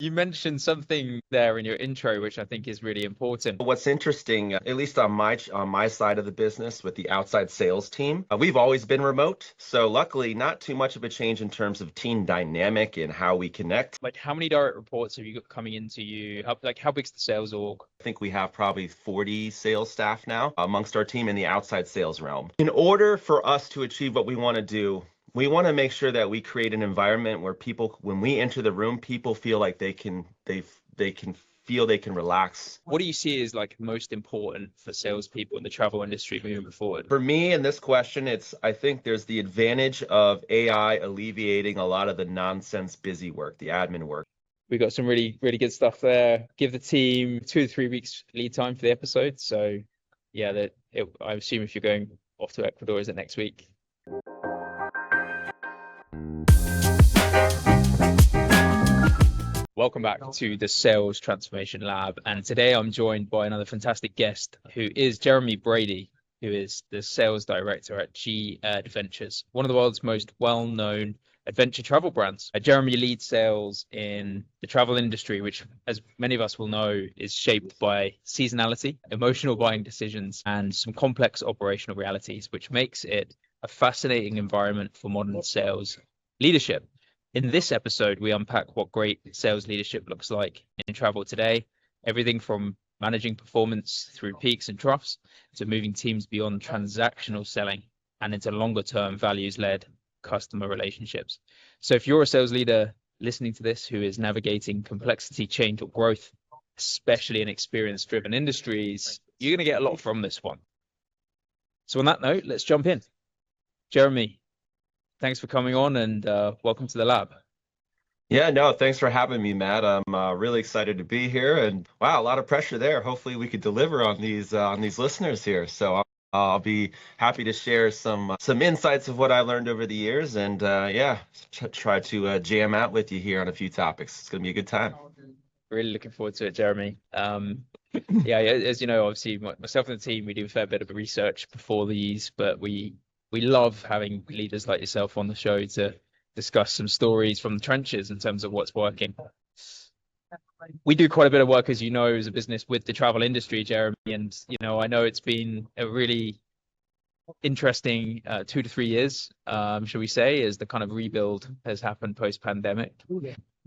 You mentioned something there in your intro, which I think is really important. What's interesting, at least on my side of the business with the outside sales team, we've always been remote. So luckily, not too much of a change in terms of team dynamic and how we connect. Like, how many direct reports have you got coming into you? How big's the sales org? I think we have probably 40 sales staff now amongst our team in the outside sales realm. In order for us to achieve what we want to do, we want to make sure that we create an environment where people, when we enter the room, people feel like they can feel they can relax. What do you see as like most important for salespeople in the travel industry moving forward? For me, in this question, I think there's the advantage of AI alleviating a lot of the nonsense busy work, the admin work. We got some really good stuff there. Give the team 2 to 3 weeks lead time for the episode. So yeah, I assume if you're going off to Ecuador, is it next week? Welcome back to the Sales Transformation Lab. And today I'm joined by another fantastic guest who is Jeremy Brady, who is the sales director at G Adventures, one of the world's most well-known adventure travel brands. Jeremy leads sales in the travel industry, which, as many of us will know, is shaped by seasonality, emotional buying decisions, and some complex operational realities, which makes it a fascinating environment for modern sales leadership. In this episode, we unpack what great sales leadership looks like in travel today, everything from managing performance through peaks and troughs to moving teams beyond transactional selling and into longer-term values-led customer relationships. So if you're a sales leader listening to this who is navigating complexity, change, or growth, especially in experience-driven industries, you're going to get a lot from this one. So on that note, let's jump in. Jeremy, thanks for coming on and welcome to the lab. Yeah, no, thanks for having me, Matt. I'm really excited to be here, and wow, a lot of pressure there. Hopefully, we could deliver on these listeners here. So I'll be happy to share some insights of what I learned over the years, and yeah, try to jam out with you here on a few topics. It's gonna be a good time. Really looking forward to it, Jeremy. Yeah, as you know, obviously myself and the team, we do a fair bit of research before these, but we love having leaders like yourself on the show to discuss some stories from the trenches in terms of what's working. We do quite a bit of work, as you know, as a business with the travel industry, Jeremy, and I know it's been a really interesting 2 to 3 years, shall we say, as the kind of rebuild has happened post-pandemic.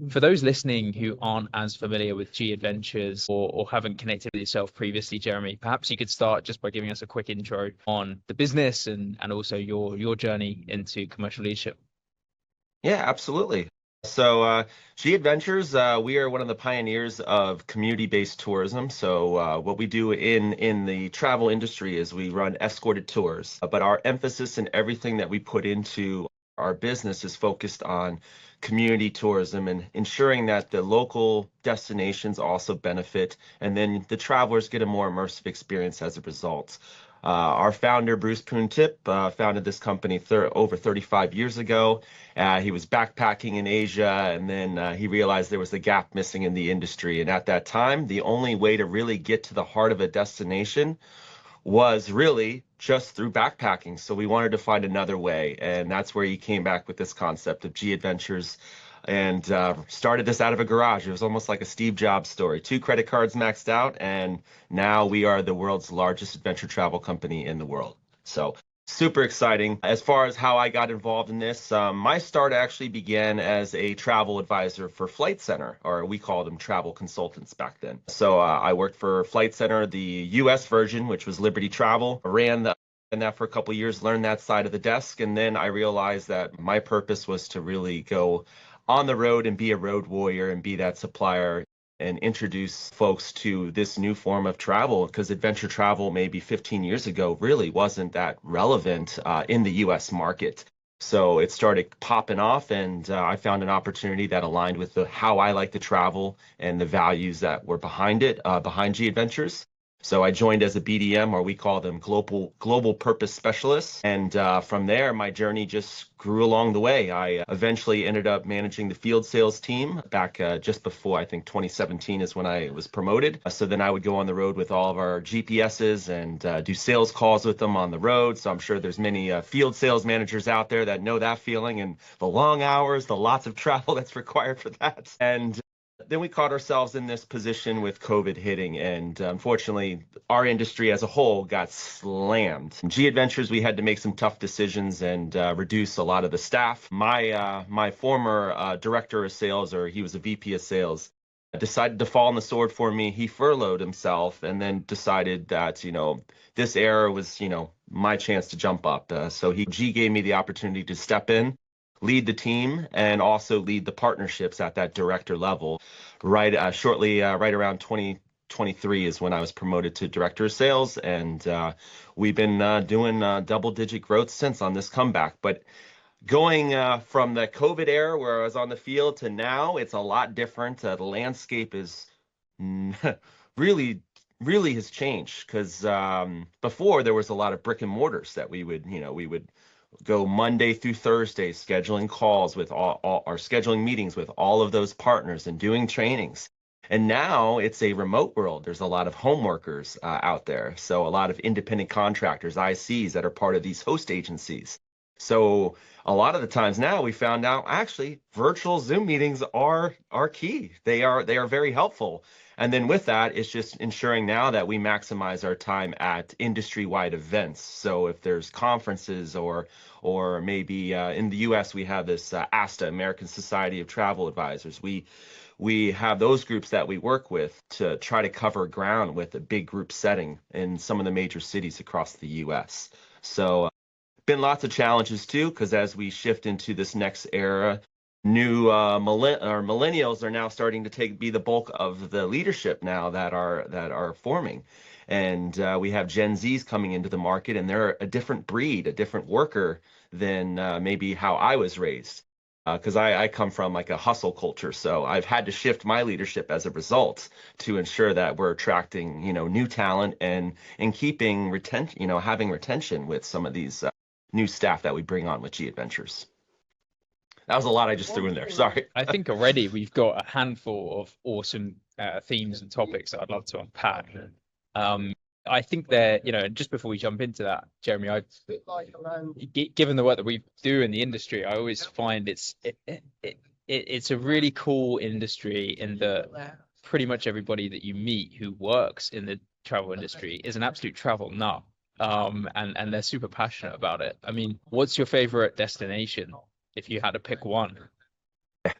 For those listening who aren't as familiar with G Adventures or haven't connected with yourself previously, Jeremy, perhaps you could start just by giving us a quick intro on the business and also your journey into commercial leadership. Yeah, absolutely. So, G Adventures, we are one of the pioneers of community-based tourism. So, what we do in the travel industry is we run escorted tours, but our emphasis and everything that we put into our business is focused on community tourism and ensuring that the local destinations also benefit, and then the travelers get a more immersive experience as a result. Our founder, Bruce Poon-Tip, founded this company over 35 years ago. He was backpacking in Asia, and then he realized there was a gap missing in the industry. And at that time, the only way to really get to the heart of a destination was really just through backpacking. So we wanted to find another way. And that's where he came back with this concept of G Adventures and started this out of a garage. It was almost like a Steve Jobs story. 2 credit cards maxed out, and now we are the world's largest adventure travel company in the world. So super exciting. As far as how I got involved in this, my start actually began as a travel advisor for Flight Center, or we called them travel consultants back then. So I worked for Flight Center, the US version, which was Liberty Travel, ran that for a couple of years, learned that side of the desk, and then I realized that my purpose was to really go on the road and be a road warrior and be that supplier and introduce folks to this new form of travel, because adventure travel maybe 15 years ago really wasn't that relevant in the US market. So it started popping off, and I found an opportunity that aligned with how I like to travel and the values that were behind it, behind G Adventures. So I joined as a BDM, or we call them global purpose specialists. And from there, my journey just grew along the way. I eventually ended up managing the field sales team back just before, I think 2017 is when I was promoted. So then I would go on the road with all of our GPSs and do sales calls with them on the road. So I'm sure there's many field sales managers out there that know that feeling and the long hours, the lots of travel that's required for that. And Then we caught ourselves in this position with COVID hitting, and unfortunately, our industry as a whole got slammed. G Adventures, we had to make some tough decisions and reduce a lot of the staff. My former director of sales, or he was a VP of sales, decided to fall on the sword for me. He furloughed himself and then decided that, this era was, my chance to jump up. G gave me the opportunity to step in, lead the team, and also lead the partnerships at that director level. Right around 2023 is when I was promoted to director of sales, and we've been doing double-digit growth since on this comeback. But going from the COVID era where I was on the field to now, it's a lot different. The landscape is really, really has changed because before there was a lot of brick and mortars that we would go Monday through Thursday scheduling calls with all our scheduling meetings with all of those partners and doing trainings. And now it's a remote world. There's a lot of home workers out there. So a lot of independent contractors, ICs that are part of these host agencies. So a lot of the times now we found out actually virtual Zoom meetings are key. They are very helpful. And then with that, it's just ensuring now that we maximize our time at industry-wide events. So if there's conferences or maybe in the US we have this ASTA, American Society of Travel Advisors. We have those groups that we work with to try to cover ground with a big group setting in some of the major cities across the US. So been lots of challenges too, because as we shift into this next era, new millennials are now starting to be the bulk of the leadership now that are forming, and we have Gen Zs coming into the market, and they're a different breed, a different worker than maybe how I was raised. Because I come from like a hustle culture, so I've had to shift my leadership as a result to ensure that we're attracting, new talent and keeping retention, having retention with some of these new staff that we bring on with G Adventures. That was a lot I just threw in there. Sorry. I think already we've got a handful of awesome themes and topics that I'd love to unpack. I think that, just before we jump into that, Jeremy, given the work that we do in the industry, I always find it's a really cool industry in that pretty much everybody that you meet who works in the travel industry is an absolute travel nut. And they're super passionate about it. I mean, what's your favorite destination if you had to pick one?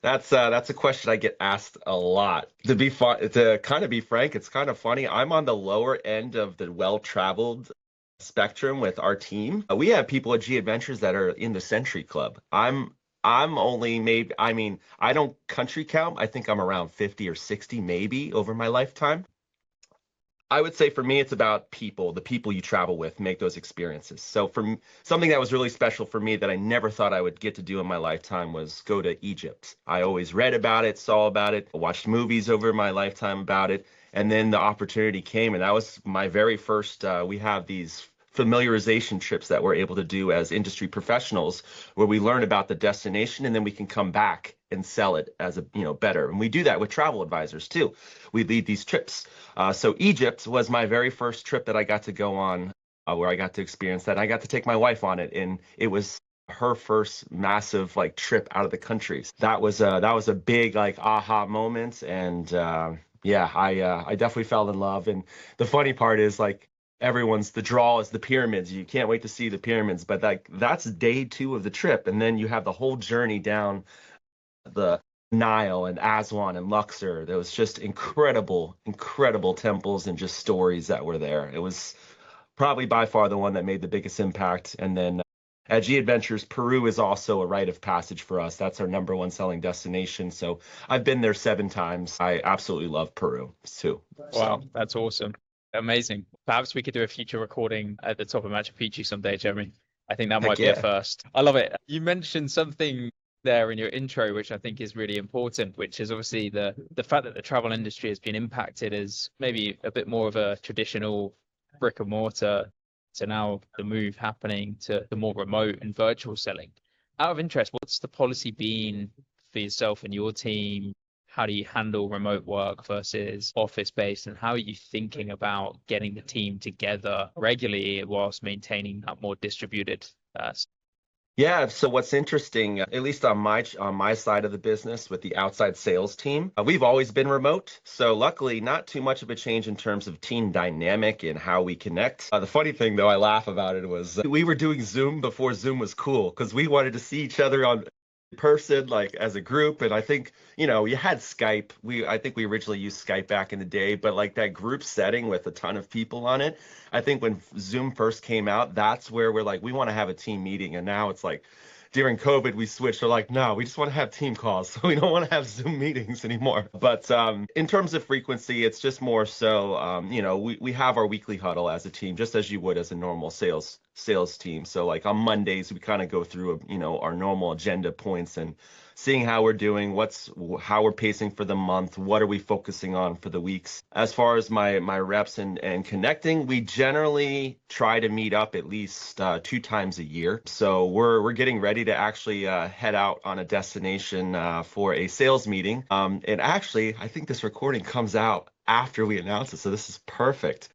That's a question I get asked a lot. To kind of be frank, it's kind of funny. I'm on the lower end of the well-traveled spectrum with our team. We have people at G Adventures that are in the Century Club. I'm only maybe, I mean, I don't country count. I think I'm around 50 or 60 maybe over my lifetime. I would say for me, it's about people, the people you travel with, make those experiences. So something that was really special for me that I never thought I would get to do in my lifetime was go to Egypt. I always read about it, saw about it, watched movies over my lifetime about it. And then the opportunity came, and that was my very first. We have these familiarization trips that we're able to do as industry professionals where we learn about the destination and then we can come back and sell it as a better, and we do that with travel advisors too. We lead these trips. So Egypt was my very first trip that I got to go on, where I got to experience that. I got to take my wife on it, and it was her first massive like trip out of the country. That was a big like aha moment, and yeah, I definitely fell in love. And the funny part is like the draw is the pyramids. You can't wait to see the pyramids, but like that's day two of the trip, and then you have the whole journey down the Nile and Aswan and Luxor. There was just incredible, incredible temples and just stories that were there. It was probably by far the one that made the biggest impact. And then at G Adventures, Peru is also a rite of passage for us. That's our number one selling destination. So I've been there 7 times. I absolutely love Peru too. Wow, that's awesome. Amazing. Perhaps we could do a future recording at the top of Machu Picchu someday, Jeremy. I think that Heck might be a yeah. first. I love it. You mentioned something there in your intro, which I think is really important, which is obviously the fact that the travel industry has been impacted as maybe a bit more of a traditional brick and mortar to now the move happening to the more remote and virtual selling. Out of interest, what's the policy been for yourself and your team? How do you handle remote work versus office based, and how are you thinking about getting the team together regularly whilst maintaining that more distributed Yeah, so what's interesting, at least on my side of the business with the outside sales team, we've always been remote. So luckily, not too much of a change in terms of team dynamic and how we connect. The funny thing, though, I laugh about it was we were doing Zoom before Zoom was cool because we wanted to see each other on person, like as a group. And I think, you had Skype. I think we originally used Skype back in the day, but like that group setting with a ton of people on it. I think when Zoom first came out, that's where we're like, we want to have a team meeting. And now it's like during COVID, we switched. We're like, no, we just want to have team calls. So we don't want to have Zoom meetings anymore. But in terms of frequency, it's just more so, we have our weekly huddle as a team, just as you would as a normal sales team. So like on Mondays, we kind of go through, our normal agenda points and seeing how we're doing, how we're pacing for the month, what are we focusing on for the weeks. As far as my reps and connecting, we generally try to meet up at least 2 times a year. So we're getting ready to actually head out on a destination for a sales meeting. And actually, I think this recording comes out after we announce it, so this is perfect.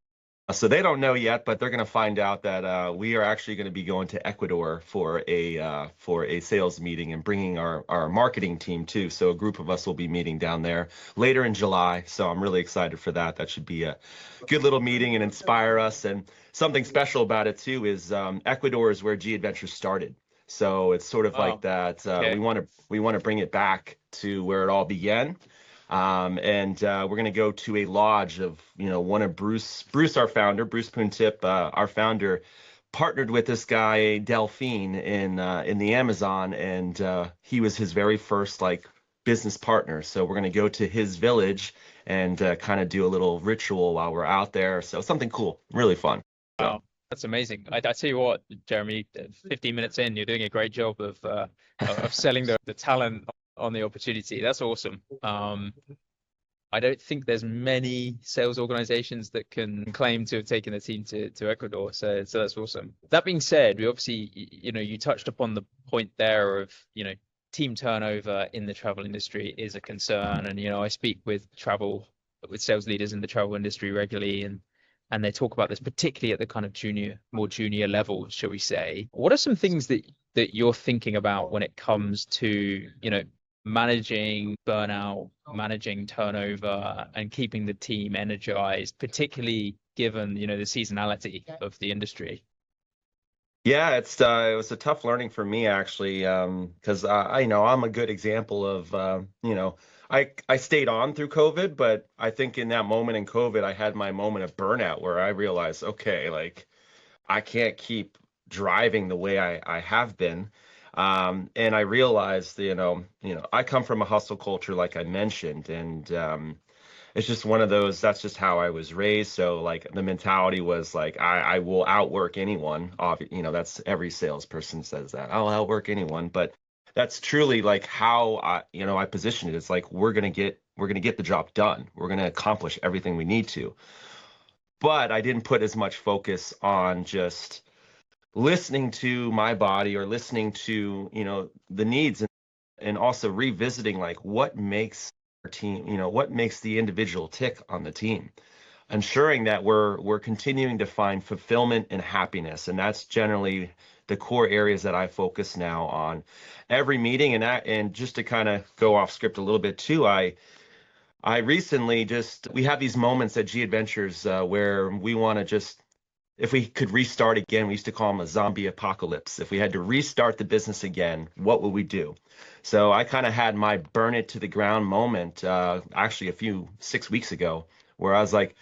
So they don't know yet, but they're going to find out that we are actually going to be going to Ecuador for a sales meeting and bringing our marketing team too. So a group of us will be meeting down there later in July. So I'm really excited for that. That should be a good little meeting and inspire us. And something special about it too is Ecuador is where G Adventures started. So it's sort of like Wow. that. Okay. We want to bring it back to where it all began. And we're going to go to a lodge of, one of Bruce, our founder, Bruce Puntip, our founder, partnered with this guy Delphine in the Amazon, and he was his very first like business partner. So we're going to go to his village and kind of do a little ritual while we're out there. So something cool, really fun. So. Wow. That's amazing. I tell you what, Jeremy, 15 minutes in, you're doing a great job of selling the talent on the opportunity. That's awesome. I don't think there's many sales organizations that can claim to have taken a team to Ecuador. So that's awesome. That being said, we obviously, you touched upon the point there of, team turnover in the travel industry is a concern. And, I speak with sales leaders in the travel industry regularly, and they talk about this, particularly at the kind of more junior level, shall we say. What are some things that you're thinking about when it comes to, managing burnout, managing turnover, and keeping the team energized, particularly given, the seasonality of the industry? Yeah, it was a tough learning for me actually, because I'm a good example of I stayed on through COVID, but I think in that moment in COVID, I had my moment of burnout where I realized, okay, like I can't keep driving the way I have been. And I realized, I come from a hustle culture, like I mentioned, and it's just one of those, that's just how I was raised. So like the mentality was like I will outwork anyone. That's every salesperson says that. I'll outwork anyone, but that's truly like how I position it. It's like we're gonna get the job done. We're gonna accomplish everything we need to. But I didn't put as much focus on just listening to my body or listening to, the needs and also revisiting like what makes our team, what makes the individual tick on the team, ensuring that we're continuing to find fulfillment and happiness. And that's generally the core areas that I focus now on every meeting. And just to kind of go off script a little bit too, I recently we have these moments at G Adventures where we want to just, if we could restart again, we used to call them a zombie apocalypse. If we had to restart the business again, what would we do? So I kind of had my burn it to the ground moment, actually 6 weeks ago, where I was like,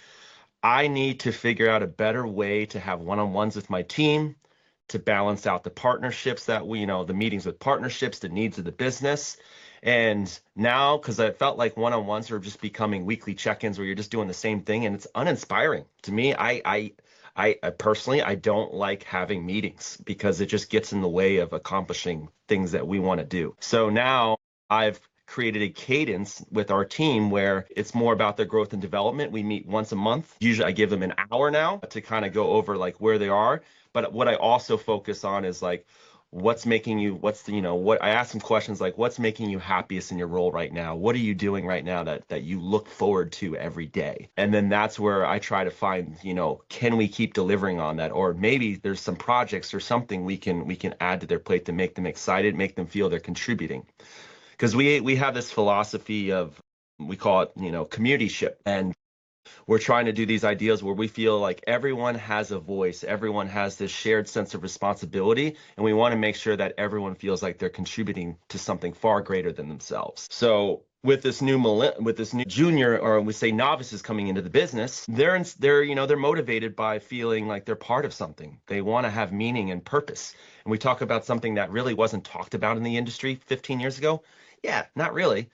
I need to figure out a better way to have one-on-ones with my team, to balance out the partnerships that the meetings with partnerships, the needs of the business. And now, because I felt like one-on-ones are just becoming weekly check-ins where you're just doing the same thing and it's uninspiring to me. I personally, I don't like having meetings because it just gets in the way of accomplishing things that we want to do. So now I've created a cadence with our team where it's more about their growth and development. We meet once a month. Usually I give them an hour now to kind of go over like where they are. But what I also focus on is like, what's making you, what's the, what I ask them questions like, what's making you happiest in your role right now? What are you doing right now that you look forward to every day? And then that's where I try to find, can we keep delivering on that? Or maybe there's some projects or something we can add to their plate to make them excited, make them feel they're contributing. Because we have this philosophy of, we call it, communityship. And we're trying to do these ideas where we feel like everyone has a voice, everyone has this shared sense of responsibility, and we want to make sure that everyone feels like they're contributing to something far greater than themselves. So with this new junior, or we say novices coming into the business, they're motivated by feeling like they're part of something. They want to have meaning and purpose. And we talk about something that really wasn't talked about in the industry 15 years ago. Yeah, not really.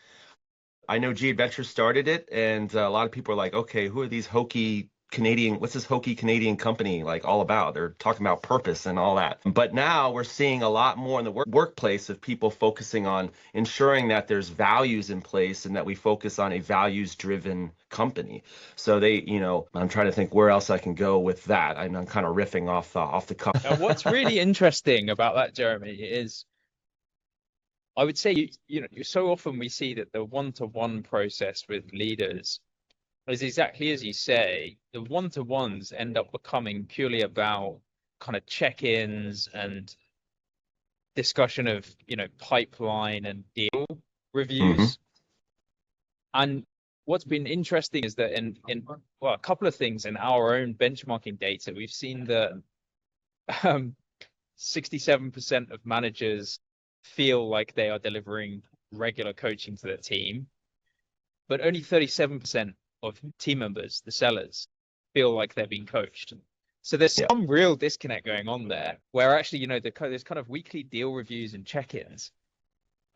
I know G Adventure started it, and a lot of people are like, okay, who are these hokey Canadian, what's this hokey Canadian company like all about? They're talking about purpose and all that. But now we're seeing a lot more in the workplace of people focusing on ensuring that there's values in place and that we focus on a values-driven company. So I'm trying to think where else I can go with that. I'm kind of riffing off the cuff. Now, what's really interesting about that, Jeremy, is I would say so often we see that the one-to-one process with leaders is exactly as you say. The one-to-ones end up becoming purely about kind of check-ins and discussion of, pipeline and deal Hmm. reviews. And what's been interesting is that in well, a couple of things in our own benchmarking data, we've seen that 67% of managers feel like they are delivering regular coaching to their team, but only 37% of team members, the sellers, feel like they're being coached. So there's Yeah. some real disconnect going on there, where actually, there's kind of weekly deal reviews and check-ins.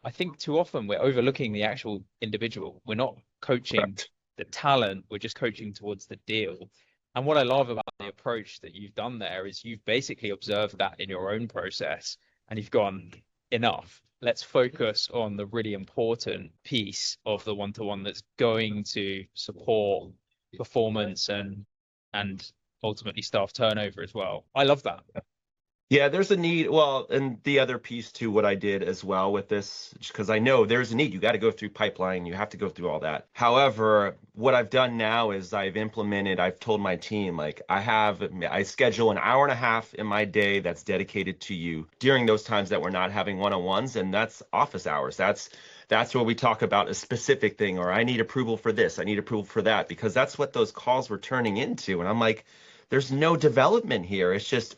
I think too often we're overlooking the actual individual. We're not coaching Correct. the talent, we're just coaching towards the deal. And what I love about the approach that you've done there is you've basically observed that in your own process and you've gone, enough. Let's focus on the really important piece of the one-to-one that's going to support performance and ultimately staff turnover as well. I love that. Yeah, there's a need. Well, and the other piece to what I did as well with this, because I know there's a need. You got to go through pipeline, you have to go through all that. However, what I've done now is I've told my team, like, I schedule an hour and a half in my day that's dedicated to you during those times that we're not having one-on-ones, and that's office hours. That's where we talk about a specific thing, or I need approval for this, I need approval for that, because that's what those calls were turning into. And I'm like, there's no development here. It's just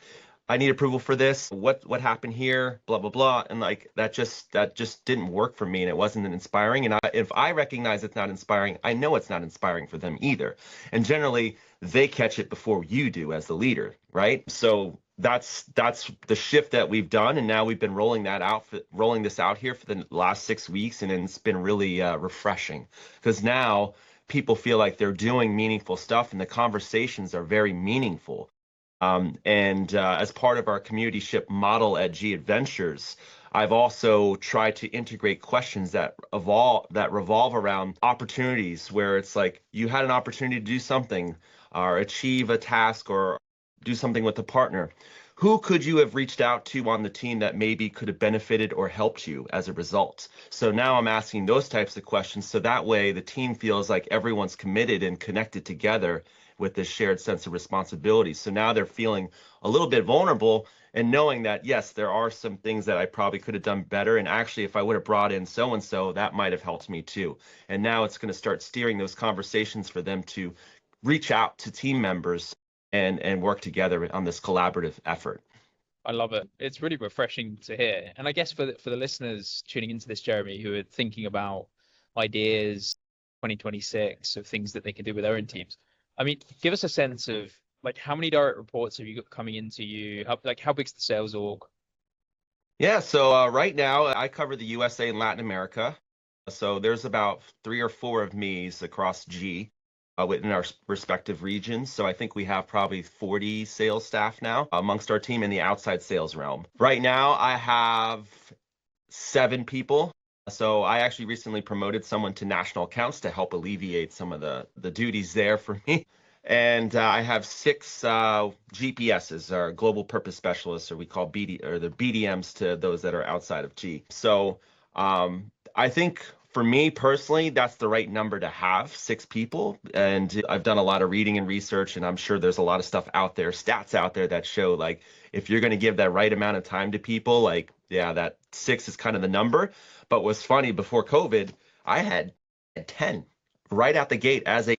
I need approval for this. What happened here? Blah blah blah. And like that just didn't work for me, and it wasn't inspiring. And if I recognize it's not inspiring, I know it's not inspiring for them either. And generally, they catch it before you do as the leader, right? So that's the shift that we've done, and now we've been rolling this out here for the last 6 weeks, and it's been really refreshing because now people feel like they're doing meaningful stuff, and the conversations are very meaningful. And as part of our community ship model at G Adventures, I've also tried to integrate questions that revolve around opportunities where it's like you had an opportunity to do something or achieve a task or do something with a partner. Who could you have reached out to on the team that maybe could have benefited or helped you as a result? So now I'm asking those types of questions so that way the team feels like everyone's committed and connected together with this shared sense of responsibility. So now they're feeling a little bit vulnerable and knowing that, yes, there are some things that I probably could have done better. And actually, if I would have brought in so and so, that might have helped me too. And now it's going to start steering those conversations for them to reach out to team members and work together on this collaborative effort. I love it. It's really refreshing to hear. And I guess for the listeners tuning into this, Jeremy, who are thinking about ideas 2026 of things that they can do with their own teams. I mean, give us a sense of like how many direct reports have you got coming into you? How big's the sales org? Yeah, so right now I cover the USA and Latin America. So there's about three or four of me's across G within our respective regions. So I think we have probably 40 sales staff now amongst our team in the outside sales realm. Right now I have 7 people. So I actually recently promoted someone to national accounts to help alleviate some of the duties there for me. And I have six GPSs, or global purpose specialists, or we call BD, or the BDMs to those that are outside of G. So I think for me personally, that's the right number to have, six people. And I've done a lot of reading and research, and I'm sure there's a lot of stuff out there, stats out there that show like if you're going to give that right amount of time to people, like, yeah, that six is kind of the number. But what's funny, before COVID, I had 10 right out the gate as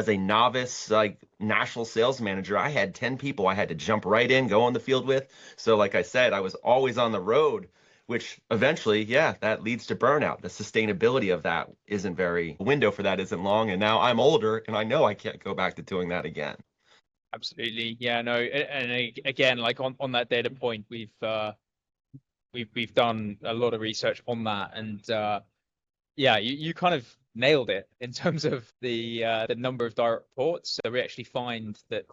a novice, like national sales manager. I had 10 people I had to jump right in, go on the field with. So like I said, I was always on the road, which eventually, yeah, that leads to burnout. The sustainability of that isn't very, the window for that isn't long. And now I'm older and I know I can't go back to doing that again. Absolutely. Yeah, no. Again, like on that data point, we've done a lot of research on that, and yeah, you kind of nailed it in terms of the number of direct reports. So we actually find that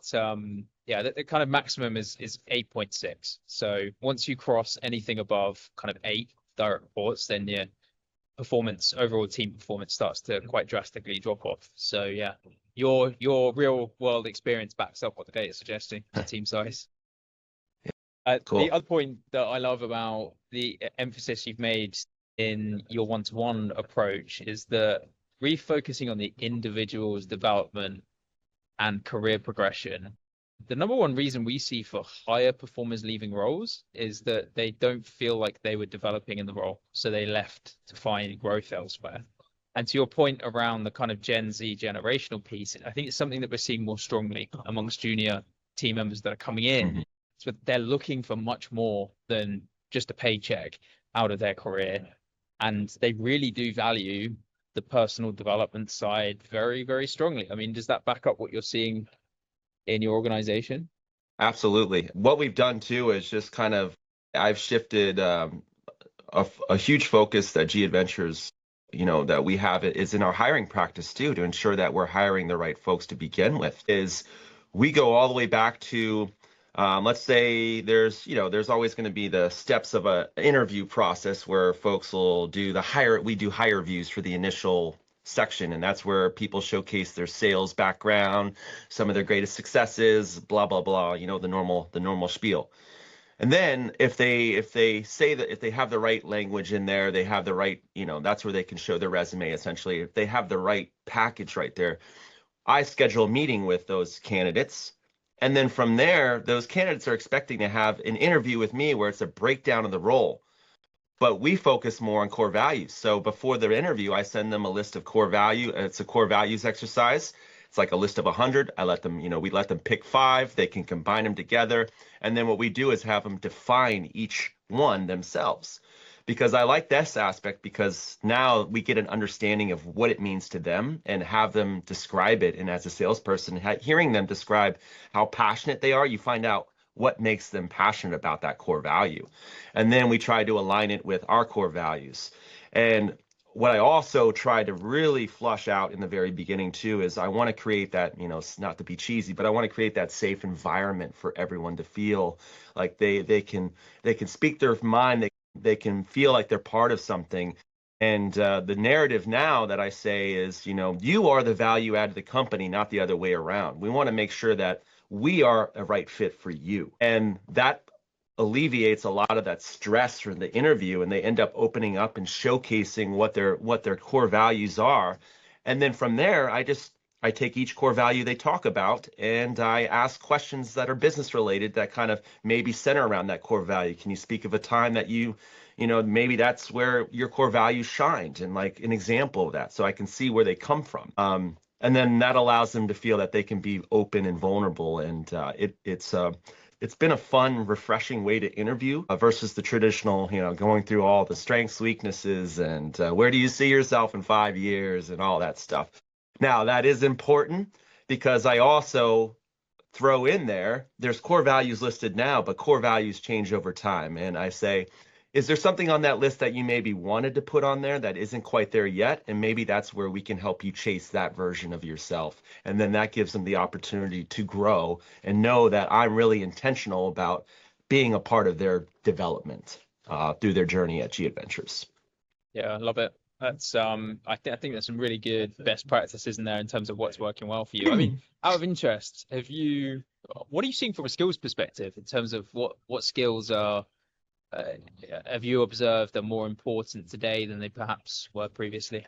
yeah, that the kind of maximum is 8.6. So once you cross anything above kind of 8 direct reports, then your overall team performance starts to quite drastically drop off. So yeah, your real world experience backs up what the data is suggesting for team size. The Cool. other point that I love about the emphasis you've made in your one-to-one approach is that refocusing on the individual's development and career progression. The number one reason we see for higher performers leaving roles is that they don't feel like they were developing in the role, so they left to find growth elsewhere. And to your point around the kind of Gen Z generational piece, I think it's something that we're seeing more strongly amongst junior team members that are coming in. So they're looking for much more than just a paycheck out of their career. And they really do value the personal development side very, very strongly. I mean, does that back up what you're seeing in your organization? Absolutely. What we've done too is just kind of, I've shifted a huge focus that G Adventures, that we have it is in our hiring practice too, to ensure that we're hiring the right folks to begin with. Is we go all the way back to, let's say there's always going to be the steps of an interview process where folks will do we do hire views for the initial section, and that's where people showcase their sales background, some of their greatest successes, blah blah blah, the normal spiel. And then if they say that, if they have the right language in there, they have the right, that's where they can show their resume essentially. If they have the right package right there, I schedule a meeting with those candidates. And then from there, those candidates are expecting to have an interview with me where it's a breakdown of the role. But we focus more on core values. So before the interview, I send them a list of core value. It's a core values exercise. It's like a list of 100. We let them pick 5. They can combine them together. And then what we do is have them define each one themselves. Because I like this aspect, because now we get an understanding of what it means to them and have them describe it. And as a salesperson, hearing them describe how passionate they are, you find out what makes them passionate about that core value. And then we try to align it with our core values. And what I also try to really flush out in the very beginning too is I want to create that, not to be cheesy, but I want to create that safe environment for everyone to feel like they can speak their mind, they can feel like they're part of something. And the narrative now that I say is, you are the value add of the company, not the other way around. We want to make sure that we are a right fit for you. And that alleviates a lot of that stress from the interview, and they end up opening up and showcasing what their core values are. And then from there, I take each core value they talk about and I ask questions that are business related that kind of maybe center around that core value. Can you speak of a time that maybe that's where your core value shined, and like an example of that, so I can see where they come from. And then that allows them to feel that they can be open and vulnerable. And it's been a fun, refreshing way to interview versus the traditional, going through all the strengths, weaknesses, and where do you see yourself in 5 years and all that stuff. Now, that is important because I also throw in there's core values listed now, but core values change over time. And I say, is there something on that list that you maybe wanted to put on there that isn't quite there yet? And maybe that's where we can help you chase that version of yourself. And then that gives them the opportunity to grow and know that I'm really intentional about being a part of their development through their journey at G Adventures. Yeah, I love it. That's I think there's some really good best practices in there in terms of what's working well for you. I mean, out of interest, what are you seeing from a skills perspective in terms of what skills are uh, have you observed are more important today than they perhaps were previously?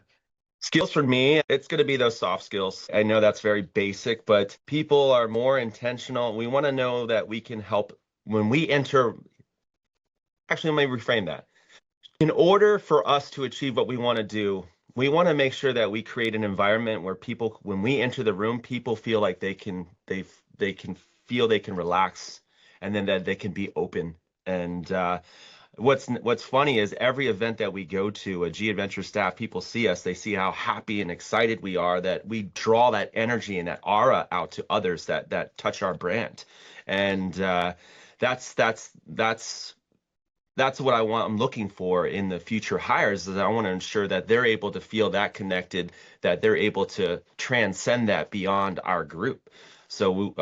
Skills for me, it's going to be those soft skills. I know that's very basic, but people are more intentional. We want to know that we can help when we enter. Actually, let me reframe that. In order for us to achieve what we want to do, we want to make sure that we create an environment where people, when we enter the room, people feel like they can feel they can relax, and then that they can be open. And what's funny is every event that we go to, a G Adventure staff, people see us, they see how happy and excited we are, that we draw that energy and that aura out to others that touch our brand. And that's that's what I'm looking for in the future hires, is I want to ensure that they're able to feel that connected, that they're able to transcend that beyond our group. So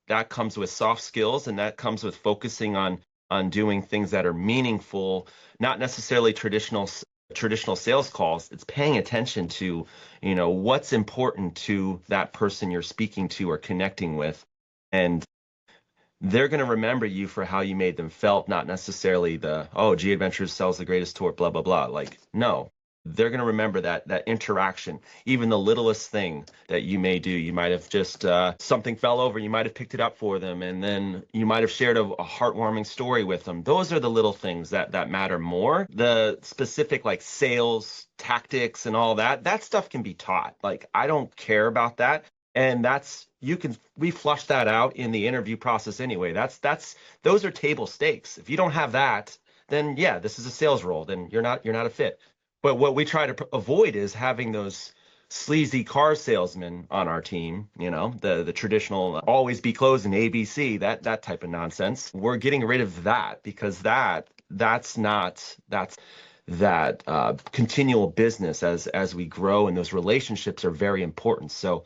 that comes with soft skills, and that comes with focusing on doing things that are meaningful, not necessarily traditional sales calls. It's paying attention to, what's important to that person you're speaking to or connecting with. And they're going to remember you for how you made them felt, not necessarily oh, G Adventures sells the greatest tour, blah, blah, blah. Like, no, they're going to remember that interaction, even the littlest thing that you may do. You might have just, something fell over, you might have picked it up for them, and then you might have shared a heartwarming story with them. Those are the little things that matter more. The specific, like, sales tactics and all that stuff can be taught. Like, I don't care about that. And we flush that out in the interview process anyway. Those are table stakes. If you don't have that, then yeah, this is a sales role. Then you're not a fit. But what we try to avoid is having those sleazy car salesmen on our team, the traditional always be closing ABC, that type of nonsense. We're getting rid of that, because that's that continual business as we grow, and those relationships are very important. So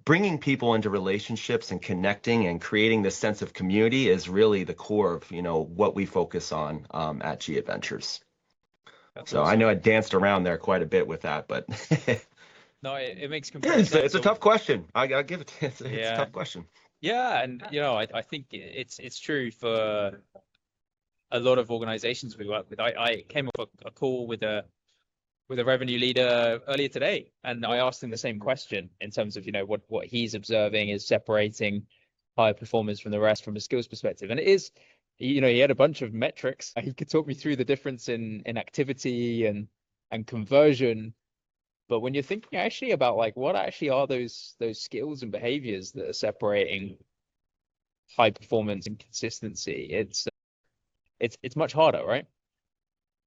bringing people into relationships and connecting and creating this sense of community is really the core of, what we focus on at G Adventures. That's So I awesome. know I danced around there quite a bit with that, but No, it makes yeah, complete it's sense. a tough question. I give it. It's a Yeah, tough question. yeah, and I think it's true for a lot of organizations we work with. I came off a call with a revenue leader earlier today, and I asked him the same question in terms of what he's observing is separating high performers from the rest from a skills perspective. And it is, he had a bunch of metrics. He could talk me through the difference in activity and conversion. But when you're thinking actually about like what actually are those skills and behaviors that are separating high performance and consistency, it's much harder, right?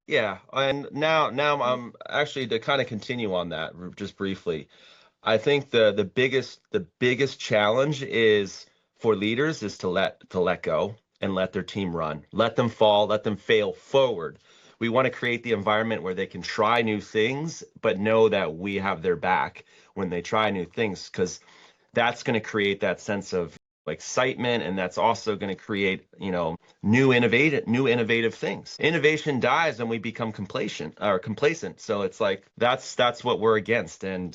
Yeah, and now I'm actually, to kind of continue on that just briefly. I think the biggest challenge is for leaders is to let go and let their team run. Let them fall, let them fail forward. We want to create the environment where they can try new things, but know that we have their back when they try new things, because that's going to create that sense of excitement, and that's also going to create, new innovative things. Innovation dies when we become complacent. So it's like that's what we're against. And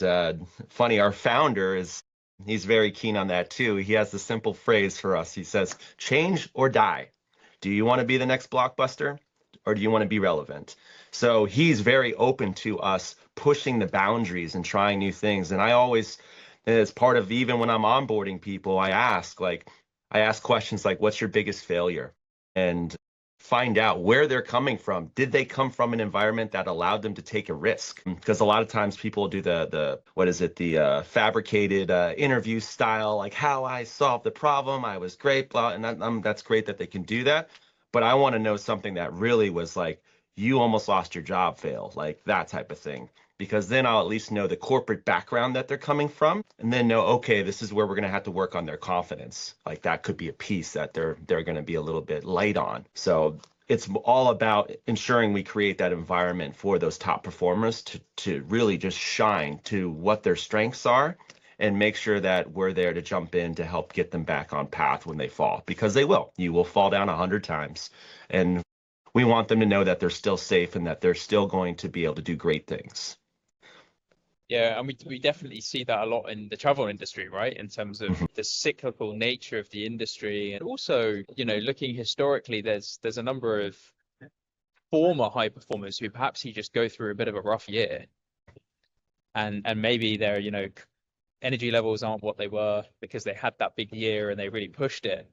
funny, our founder he's very keen on that too. He has the simple phrase for us. He says, change or die. Do you want to be the next blockbuster, or do you want to be relevant? So he's very open to us pushing the boundaries and trying new things. And I always, as part of, even when I'm onboarding people, I ask questions like, what's your biggest failure? And find out where they're coming from. Did they come from an environment that allowed them to take a risk? Because a lot of times people do the what is it, the fabricated interview style, like how I solved the problem, I was great, blah, and that's great that they can do that. But I want to know something that really was like, you almost lost your job, fail, like that type of thing, because then I'll at least know the corporate background that they're coming from, and then know, okay, this is where we're going to have to work on their confidence. Like that could be a piece that they're going to be a little bit light on. So it's all about ensuring we create that environment for those top performers to really just shine to what their strengths are, and make sure that we're there to jump in to help get them back on path when they fall, because they will. You will fall down 100 times. And we want them to know that they're still safe and that they're still going to be able to do great things. Yeah, and we definitely see that a lot in the travel industry, right? In terms of Mhm. the cyclical nature of the industry, and also, looking historically, there's a number of former high performers who perhaps you just go through a bit of a rough year, and maybe their energy levels aren't what they were because they had that big year and they really pushed it.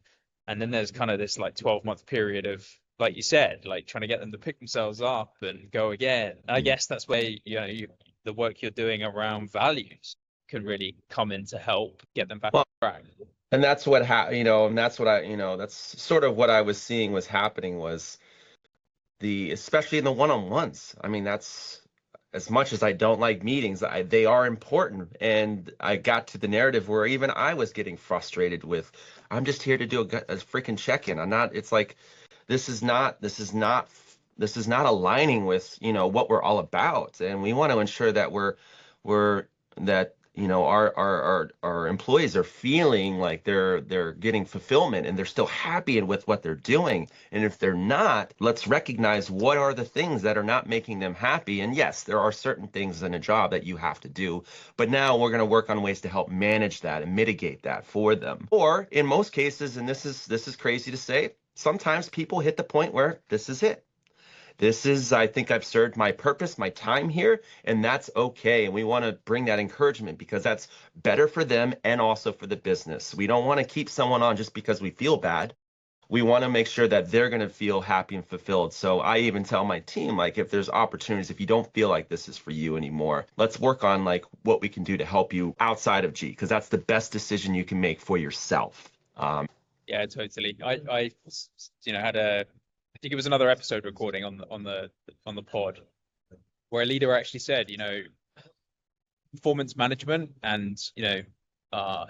And then there's kind of this like 12-month period of, like you said, like trying to get them to pick themselves up and go again. And I guess that's where, the work you're doing around values can really come in to help get them back on Well, track. and that's what and that's what that's sort of what I was seeing was happening was especially in the one-on-ones. I mean, that's as much as I don't like meetings, they are important. And I got to the narrative where even I was getting frustrated with, I'm just here to do a freaking check-in. I'm not, it's like, this is not aligning with, what we're all about. And we want to ensure that we're, that, our employees are feeling like they're getting fulfillment and they're still happy with what they're doing. And if they're not, let's recognize what are the things that are not making them happy. And yes, there are certain things in a job that you have to do, but now we're going to work on ways to help manage that and mitigate that for them. Or in most cases, and this is crazy to say, sometimes people hit the point where this is it. I think I've served my purpose, my time here, and that's okay. And we want to bring that encouragement because that's better for them and also for the business. We don't want to keep someone on just because we feel bad. We want to make sure that they're going to feel happy and fulfilled. So I even tell my team, like, if there's opportunities, if you don't feel like this is for you anymore, let's work on like what we can do to help you outside of G, because that's the best decision you can make for yourself. Yeah, totally. Had I think it was another episode recording on the pod where a leader actually said, performance management and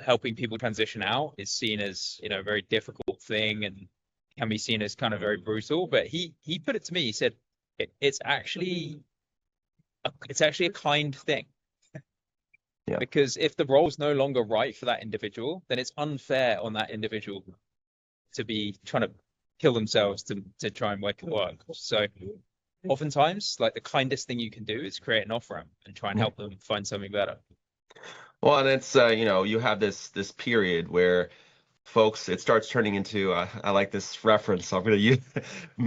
helping people transition out is seen as a very difficult thing and can be seen as kind of very brutal. But he put it to me. He said it's actually a kind thing Yeah. because if the role's no longer right for that individual, then it's unfair on that individual to be trying to kill themselves to try and make it work. So oftentimes, like the kindest thing you can do is create an off ramp and try and help them find something better. Well, and it's you have this period where folks, it starts turning into I like this reference. So I'm going to use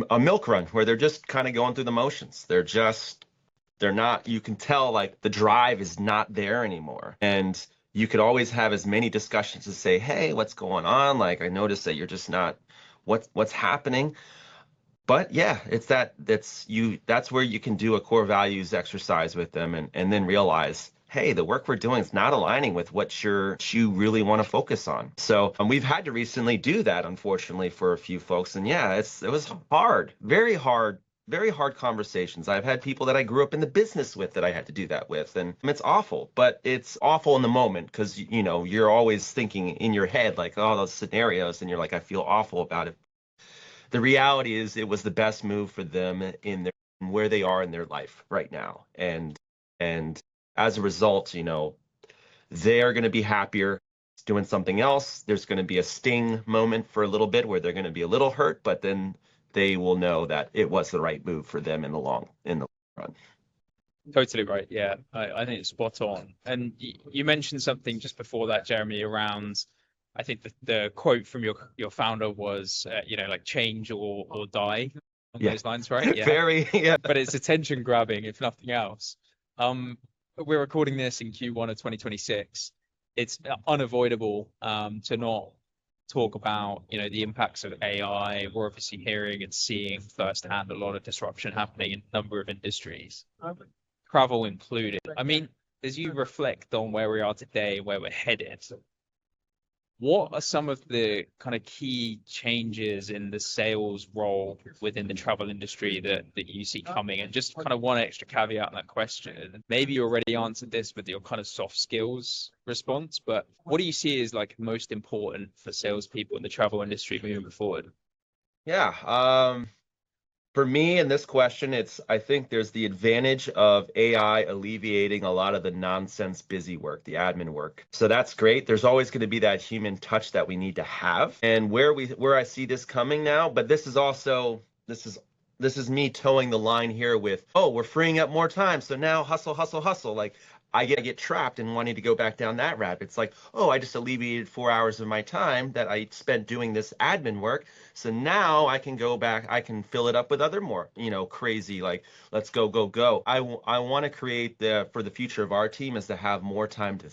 a milk run where they're just kind of going through the motions. They're not. You can tell like the drive is not there anymore, and you could always have as many discussions to say, hey, what's going on? Like I noticed that you're just not. What's happening? But yeah, that's where you can do a core values exercise with them and then realize, hey, the work we're doing is not aligning with you really want to focus on. So we've had to recently do that, unfortunately, for a few folks. And yeah, it was hard, very hard conversations. I've had people that I grew up in the business with that I had to do that with, and it's awful, but it's awful in the moment because you're always thinking in your head like, oh, those scenarios, and you're like, I feel awful about it. The reality is it was the best move for them in where they are in their life right now. And as a result, they are going to be happier doing something else. There's going to be a sting moment for a little bit where they're going to be a little hurt, but then they will know that it was the right move for them in the long run. Totally right. Yeah, I think it's spot on. And you mentioned something just before that, Jeremy, around I think the quote from your founder was, like change or die on Yeah. those lines, right? Yeah. Very, yeah. But it's attention grabbing, if nothing else. We're recording this in Q1 of 2026. It's unavoidable to not talk about, the impacts of AI. We're obviously hearing and seeing firsthand a lot of disruption happening in a number of industries, travel included. I mean, as you reflect on where we are today, where we're headed, what are some of the kind of key changes in the sales role within the travel industry that you see coming? And just kind of one extra caveat on that question. Maybe you already answered this with your kind of soft skills response, but what do you see as like most important for salespeople in the travel industry moving forward? Yeah. For me, in this question, I think there's the advantage of AI alleviating a lot of the nonsense busy work, the admin work. So that's great. There's always going to be that human touch that we need to have. And where I see this coming now, but this is this is me towing the line here with, oh, we're freeing up more time. So now hustle, hustle, hustle. Like I get trapped in wanting to go back down that rabbit. It's like, oh, I just alleviated 4 hours of my time that I spent doing this admin work. So now I can go back, I can fill it up with other more, crazy, like, let's go, go, go. I want to create for the future of our team is to have more time to,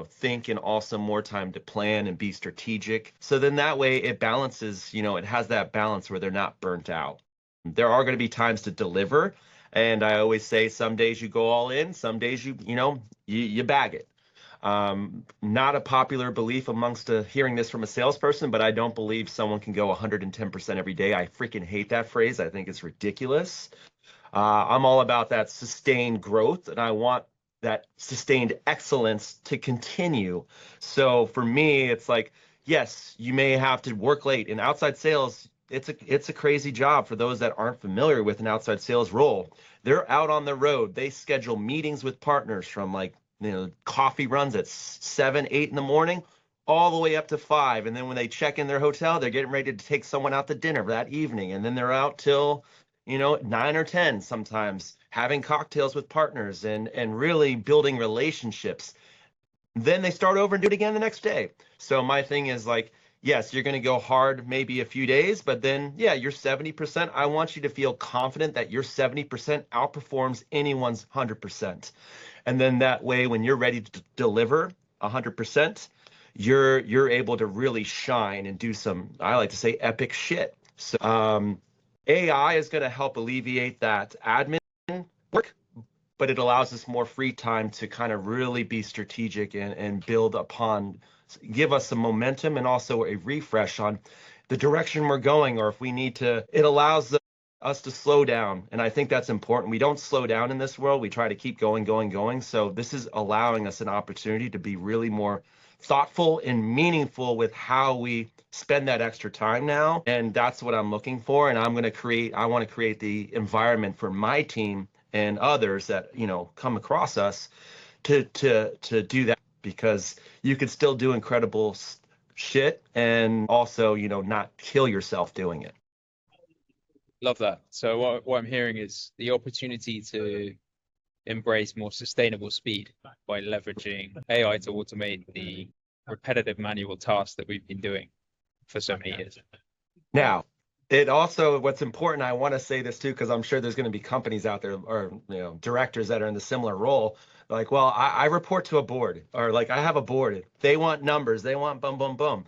think, and also more time to plan and be strategic. So then that way it balances, it has that balance where they're not burnt out. There are going to be times to deliver. And I always say some days you go all in, some days you bag it. Not a popular belief amongst hearing this from a salesperson, but I don't believe someone can go 110% every day. I freaking hate that phrase. I think it's ridiculous. I'm all about that sustained growth, and I want that sustained excellence to continue. So for me, it's like, yes, you may have to work late in outside sales. It's a crazy job for those that aren't familiar with an outside sales role. They're out on the road. They schedule meetings with partners from like, coffee runs at 7, 8 in the morning, all the way up to 5. And then when they check in their hotel, they're getting ready to take someone out to dinner that evening. And then they're out till 9 or 10 sometimes, having cocktails with partners and really building relationships. Then they start over and do it again the next day. So my thing is like, yes, you're going to go hard maybe a few days, but then, yeah, you're 70%. I want you to feel confident that your 70% outperforms anyone's 100%. And then that way, when you're ready to deliver 100%, you're able to really shine and do some, I like to say, epic shit. So AI is going to help alleviate that admin work, but it allows us more free time to kind of really be strategic and build upon, give us some momentum and also a refresh on the direction we're going, or if we need to, it allows us to slow down. And I think that's important. We don't slow down in this world. We try to keep going, going, going. So this is allowing us an opportunity to be really more thoughtful and meaningful with how we spend that extra time now. And that's what I'm looking for. And I want to create the environment for my team and others that, come across us to do that, because you could still do incredible shit and also, not kill yourself doing it. Love that. So what I'm hearing is the opportunity to embrace more sustainable speed by leveraging AI to automate the repetitive manual tasks that we've been doing for so many years. Now, it also, what's important, I want to say this too, because I'm sure there's going to be companies out there or directors that are in the similar role. Like, well, I report to a board, or like I have a board. They want numbers. They want boom, boom, boom.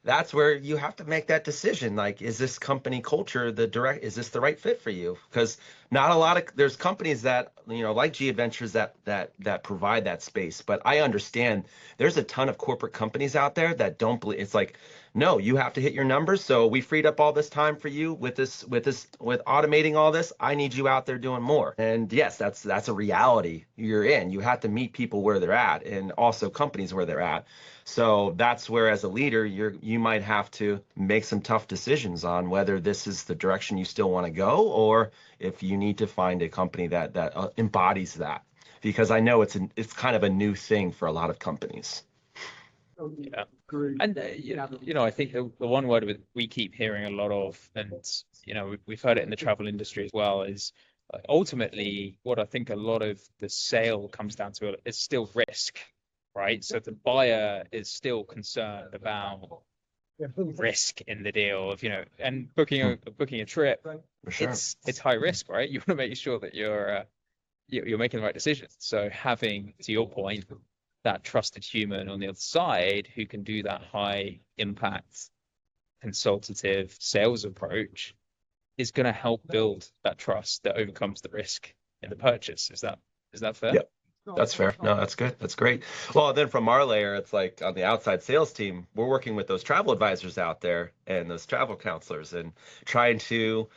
That's where you have to make that decision. Like, is this company culture is this the right fit for you? Because not a lot of, there's companies that, like G Adventures that provide that space. But I understand there's a ton of corporate companies out there that don't believe, it's like, no, you have to hit your numbers. So we freed up all this time for you with automating all this. I need you out there doing more. And yes, that's a reality you're in. You have to meet people where they're at, and also companies where they're at. So that's where, as a leader, you might have to make some tough decisions on whether this is the direction you still want to go, or if you need to find a company that embodies that. Because I know it's kind of a new thing for a lot of companies. Yeah. And I think the one word we keep hearing a lot of, and we've heard it in the travel industry as well, is ultimately what I think a lot of the sale comes down to is still risk, right? So the buyer is still concerned about risk in the deal of, and booking a trip. For sure. It's high risk, right? You want to make sure that you're making the right decisions. So having, to your point, that trusted human on the other side who can do that high impact consultative sales approach is going to help build that trust that overcomes the risk in the purchase. Is that fair? Yep. That's fair. No, that's good. That's great. Well, then from our layer, it's like on the outside sales team, we're working with those travel advisors out there and those travel counselors and trying to,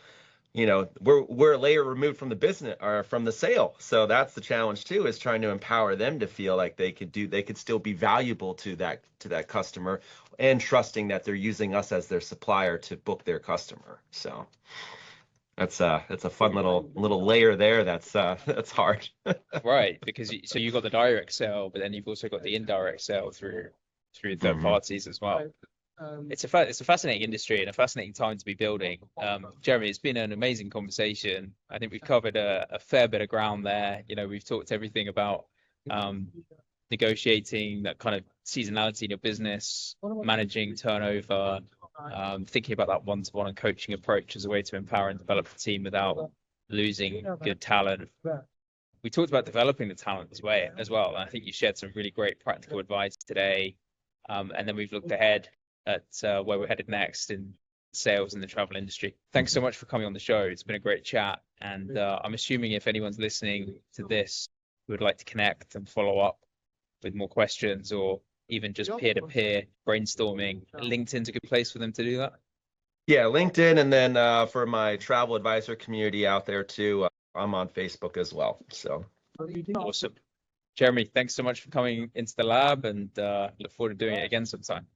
we're a layer removed from the business or from the sale. So that's the challenge too, is trying to empower them to feel like they could still be valuable to that customer, and trusting that they're using us as their supplier to book their customer. So that's a fun little layer there. That's hard. Right, because you got the direct sale, but then you've also got the indirect sale through third parties as well. It's a fascinating industry and a fascinating time to be building. Jeremy, it's been an amazing conversation. I think we've covered a fair bit of ground there. We've talked everything about um, negotiating that kind of seasonality in your business, managing turnover, thinking about that one-to-one and coaching approach as a way to empower and develop the team without losing good talent. We talked about developing the talent as well. And I think you shared some really great practical advice today. And then we've looked ahead at where we're headed next in sales in the travel industry. Thanks so much for coming on the show. It's been a great chat. And I'm assuming if anyone's listening to this who would like to connect and follow up with more questions or even just peer-to-peer brainstorming, LinkedIn's a good place for them to do that. Yeah, LinkedIn, and then for my travel advisor community out there too, I'm on Facebook as well. So awesome. Jeremy, thanks so much for coming into the lab, and look forward to doing it again sometime.